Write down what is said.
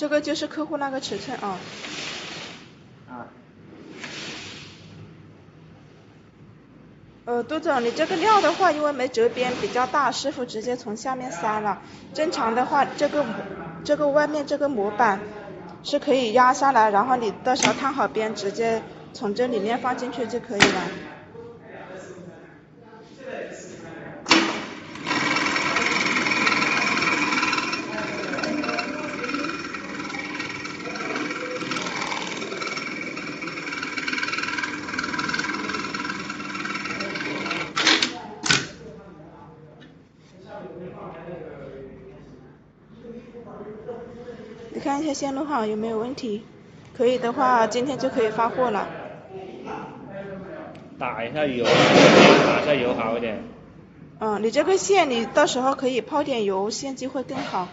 这个就是客户那个尺寸啊。杜总，你这个料的话，因为没折边比较大，师傅直接从下面塞了。正常的话，这个外面这个模板是可以压下来，然后你到时候烫好边，直接从这里面放进去就可以了。你看一下线路好有没有问题？可以的话，今天就可以发货了。打一下油好一点。你这个线你到时候可以泡点油，线机会更好。